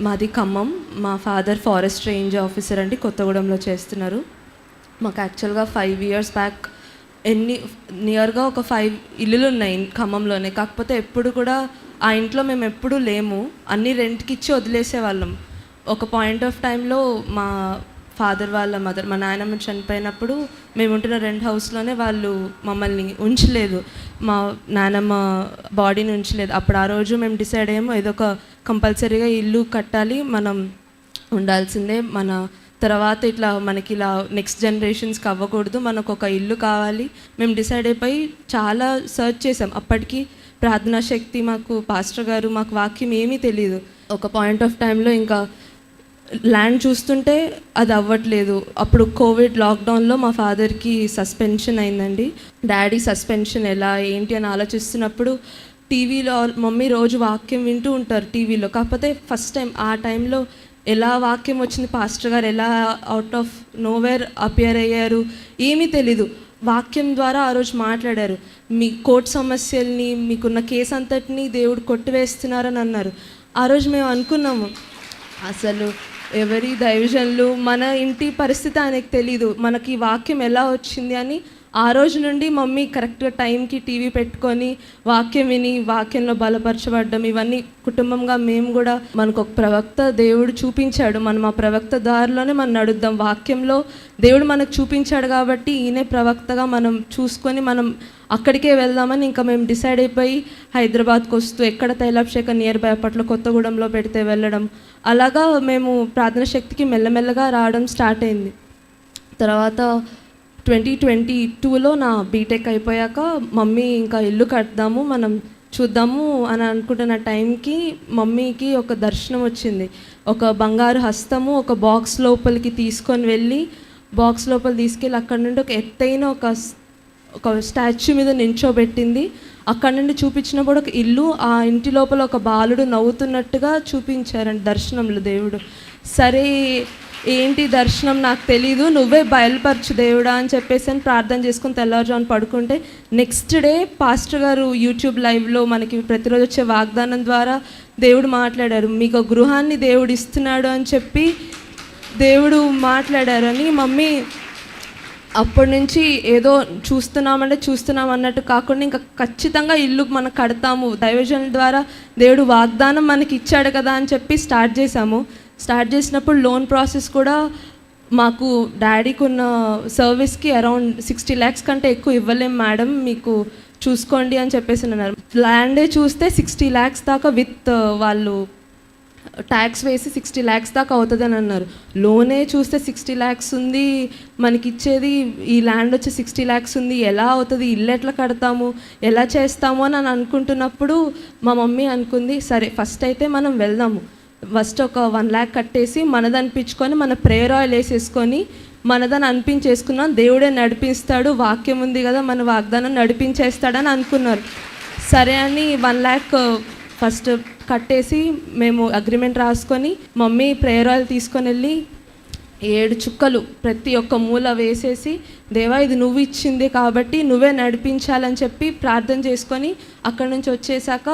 మాది ఖమ్మం. మా father forest range officer అండి, కొత్తగూడెంలో చేస్తున్నారు. మాకు యాక్చువల్గా 5 years బ్యాక్ నియర్గా ఒక 5 ఇల్లులు ఉన్నాయి ఖమ్మంలోనే. కాకపోతే ఎప్పుడు కూడా ఆ ఇంట్లో మేము ఎప్పుడూ లేము, అన్నీ రెంట్కి ఇచ్చి వదిలేసేవాళ్ళం. ఒక పాయింట్ ఆఫ్ టైంలో మా ఫాదర్ వాళ్ళ మదర్, మా నాయనమ్మ చనిపోయినప్పుడు మేము ఉంటున్న రెంట్ హౌస్లోనే వాళ్ళు మమ్మల్ని ఉంచలేదు, మా నానమ్మ బాడీని ఉంచలేదు. అప్పుడు ఆ రోజు మేము డిసైడ్ అయ్యాము, ఏదో ఒక కంపల్సరీగా ఇల్లు కట్టాలి, మనం ఉండాల్సిందే, మన తర్వాత ఇట్లా మనకి ఇలా నెక్స్ట్ జనరేషన్స్కి అవ్వకూడదు, మనకు ఒక ఇల్లు కావాలి. మేము డిసైడ్ అయిపోయి చాలా సర్చ్ చేసాం. అప్పటికి ప్రార్థనా శక్తి, మాకు పాస్టర్ గారు, మాకు వాక్యం ఏమీ తెలియదు. ఒక పాయింట్ ఆఫ్ టైంలో ఇంకా ల్యాండ్ చూస్తుంటే అది అవ్వట్లేదు. అప్పుడు కోవిడ్ లాక్డౌన్లో మా ఫాదర్కి సస్పెన్షన్ అయిందండి. డాడీ సస్పెన్షన్ ఎలా ఏంటి అని ఆలోచిస్తున్నప్పుడు టీవీలో మమ్మీ రోజు వాక్యం వింటూ ఉంటారు టీవీలో. కాకపోతే ఫస్ట్ టైం ఆ టైంలో ఎలా వాక్యం వచ్చింది, పాస్టర్ గారు ఎలా అవుట్ ఆఫ్ నోవేర్ అపియర్ అయ్యారు ఏమీ తెలీదు. వాక్యం ద్వారా ఆ రోజు మాట్లాడారు, మీ కోర్టు సమస్యల్ని, మీకున్న కేసు అంతటినీ దేవుడు కొట్టివేస్తున్నారని అన్నారు. ఆ రోజు మేము అనుకున్నాము, అసలు ఎవరి దైవజనులు, మన ఇంటి పరిస్థితి ఆయనకు తెలీదు, మనకి వాక్యం ఎలా వచ్చింది అని. ఆ రోజు నుండి మమ్మీ కరెక్ట్గా టైంకి టీవీ పెట్టుకొని వాక్యం విని వాక్యంలో బలపరచబడ్డం, ఇవన్నీ కుటుంబంగా మేము కూడా, మనకు ఒక ప్రవక్త దేవుడు చూపించాడు, మనం ఆ ప్రవక్త దారిలోనే మనం నడుద్దాం. వాక్యంలో దేవుడు మనకు చూపించాడు కాబట్టి ఈయనే ప్రవక్తగా మనం చూసుకొని మనం అక్కడికే వెళ్దామని ఇంకా మేము డిసైడ్ అయిపోయి హైదరాబాద్కి వస్తూ ఎక్కడ తైలాభిషేకం నియర్ బై అప్పట్లో కొత్తగూడెంలో పెడితే వెళ్ళడం, అలాగా మేము ప్రార్థన శక్తికి మెల్లమెల్లగా రావడం స్టార్ట్ అయింది. తర్వాత 2022లో నా బీటెక్ అయిపోయాక మమ్మీ ఇంకా ఇల్లు కడదాము, మనం చూద్దాము అని అనుకుంటున్న టైంకి మమ్మీకి ఒక దర్శనం వచ్చింది. ఒక బంగారు హస్తము ఒక బాక్స్ లోపలికి తీసుకొని వెళ్ళి, బాక్స్ లోపల తీసుకెళ్ళి అక్కడ నుండి ఒక ఎత్తైన ఒక స్టాచ్యూ మీద నించోబెట్టింది. అక్కడ నుండి చూపించినప్పుడు ఒక ఇల్లు, ఆ ఇంటి లోపల ఒక బాలుడు నవ్వుతున్నట్టుగా చూపించారండి దర్శనంలో దేవుడు. సరే ఏంటి దర్శనం నాకు తెలీదు, నువ్వే బయలుపరచు దేవుడా అని చెప్పేసి అని ప్రార్థన చేసుకుని తెల్లవారుజామున పడుకుంటే, నెక్స్ట్ డే పాస్టర్ గారు యూట్యూబ్ లైవ్లో మనకి ప్రతిరోజు వచ్చే వాగ్దానం ద్వారా దేవుడు మాట్లాడారు, మీకు గృహాన్ని దేవుడు ఇస్తున్నాడు అని చెప్పి దేవుడు మాట్లాడారని. మమ్మీ అప్పటి నుంచి ఏదో చూస్తున్నాం అన్నట్టు కాకుండా ఇంకా ఖచ్చితంగా ఇల్లు మనం కడతాము, దైవజనుల ద్వారా దేవుడు వాగ్దానం మనకి ఇచ్చాడు కదా అని చెప్పి స్టార్ట్ చేసాము. స్టార్ట్ చేసినప్పుడు లోన్ ప్రాసెస్ కూడా మాకు డాడీకి ఉన్న సర్వీస్కి అరౌండ్ 60 lakhs కంటే ఎక్కువ ఇవ్వలేం మేడం, మీకు చూసుకోండి అని చెప్పేసి అన్నారు. ల్యాండే చూస్తే 60 lakhs దాకా విత్ వాళ్ళు ట్యాక్స్ వేసి 60 lakhs దాకా అవుతుంది అని అన్నారు. లోనే చూస్తే 60 lakhs ఉంది, మనకి ఇచ్చేది ఈ ల్యాండ్ వచ్చి 60 lakhs ఉంది, ఎలా అవుతుంది, ఇల్లు ఎట్లా కడతాము, ఎలా చేస్తాము అని అనుకుంటున్నప్పుడు మా మమ్మీ అనుకుంది, సరే ఫస్ట్ అయితే మనం వెళ్దాము, ఫస్ట్ ఒక 1 lakh కట్టేసి మనది అనిపించుకొని మన ప్రేయర్ ఆయిల్ వేసేసుకొని మనదని అనిపించేసుకున్నాం, దేవుడే నడిపిస్తాడు, వాక్యం ఉంది కదా, మన వాగ్దానం నడిపించేస్తాడని అనుకున్నారు. సరే అని 1 lakh ఫస్ట్ కట్టేసి మేము అగ్రిమెంట్ రాసుకొని మమ్మీ ప్రేయర్ ఆయిల్ తీసుకొని వెళ్ళి 7 చుక్కలు ప్రతి ఒక్క మూల వేసేసి, దేవా ఇది నువ్వు ఇచ్చింది కాబట్టి నువ్వే నడిపించాలని చెప్పి ప్రార్థన చేసుకొని అక్కడి నుంచి వచ్చేసాక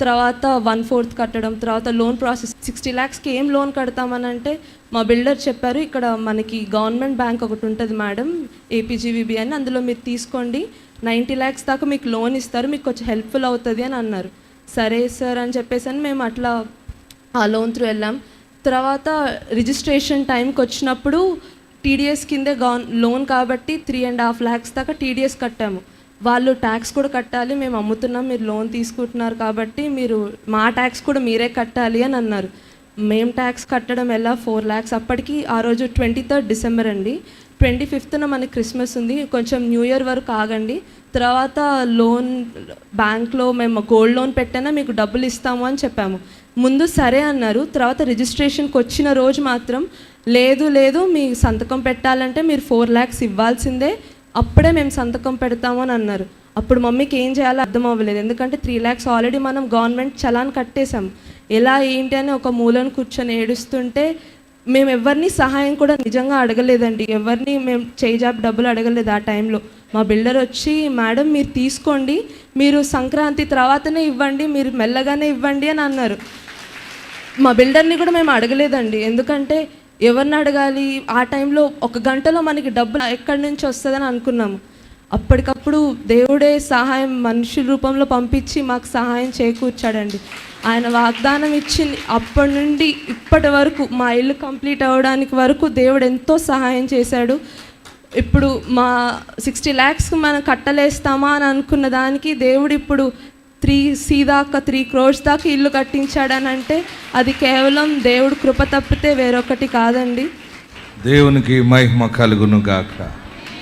తర్వాత 1/4 కట్టడం, తర్వాత లోన్ ప్రాసెస్ 60 lakhsకి ఏం లోన్ కడతామని అంటే మా బిల్డర్ చెప్పారు, ఇక్కడ మనకి గవర్నమెంట్ బ్యాంక్ ఒకటి ఉంటుంది మేడం APGVB అని, అందులో మీరు తీసుకోండి 90 lakhs దాకా మీకు లోన్ ఇస్తారు, మీకు కొంచెం హెల్ప్ఫుల్ అవుతుంది అని అన్నారు. సరే సార్ అని చెప్పేసి అని మేము అట్లా ఆ లోన్ త్రూ వెళ్ళాం. తర్వాత రిజిస్ట్రేషన్ టైంకి వచ్చినప్పుడు TDS కిందే లోన్ కాబట్టి 3.5 lakhs దాకా TDS కట్టాము. వాళ్ళు ట్యాక్స్ కూడా కట్టాలి, మేము అమ్ముతున్నాం, మీరు లోన్ తీసుకుంటున్నారు కాబట్టి మీరు మా ట్యాక్స్ కూడా మీరే కట్టాలి అని అన్నారు. మేము ట్యాక్స్ కట్టడం ఎలా 4 lakhs. అప్పటికి ఆ రోజు 23rd December అండి, 25th మనకి క్రిస్మస్ ఉంది, కొంచెం న్యూ ఇయర్ వరకు ఆగండి, తర్వాత లోన్ బ్యాంక్లో మేము గోల్డ్ లోన్ పెట్టైనా మీకు డబ్బులు ఇస్తాము అని చెప్పాము. ముందు సరే అన్నారు. తర్వాత రిజిస్ట్రేషన్కి వచ్చిన రోజు మాత్రం లేదు మీ సంతకం పెట్టాలంటే మీరు 4 lakhs ఇవ్వాల్సిందే, అప్పుడే మేము సంతకం పెడతాము అని అన్నారు. అప్పుడు మమ్మీకి ఏం చేయాలో అర్థం అవ్వలేదు, ఎందుకంటే 3 lakhs ఆల్రెడీ మనం గవర్నమెంట్ చలాన్ కట్టేసాం. ఎలా ఏంటి అని ఒక మూలను కూర్చొని ఏడుస్తుంటే మేము ఎవరిని సహాయం కూడా నిజంగా అడగలేదండి, ఎవరిని మేము చేజాబ్ డబ్బులు అడగలేదు ఆ టైంలో. మా బిల్డర్ వచ్చి, మేడం మీరు తీసుకోండి, మీరు సంక్రాంతి తర్వాతనే ఇవ్వండి, మీరు మెల్లగానే ఇవ్వండి అని అన్నారు. మా బిల్డర్ని కూడా మేము అడగలేదండి. ఎందుకంటే ఎవరిని అడగాలి, ఆ టైంలో 1 గంటలో మనకి డబ్బులు ఎక్కడి నుంచి వస్తుందని అనుకున్నాము. అప్పటికప్పుడు దేవుడే సహాయం మనుషుల రూపంలో పంపించి మాకు సహాయం చేకూర్చాడండి. ఆయన వాగ్దానం ఇచ్చింది అప్పటి నుండి ఇప్పటి వరకు మా ఇల్లు కంప్లీట్ అవ్వడానికి వరకు దేవుడు ఎంతో సహాయం చేశాడు. ఇప్పుడు మా 60 lakhs మనం కట్టలేస్తామా అని అనుకున్న దానికి దేవుడు ఇప్పుడు 3 crores దాకా ఇల్లు కట్టించాడని అంటే అది కేవలం దేవుడు కృప తప్పితే వేరొకటి కాదండి. దేవునికి మహిమ కలుగును గాక.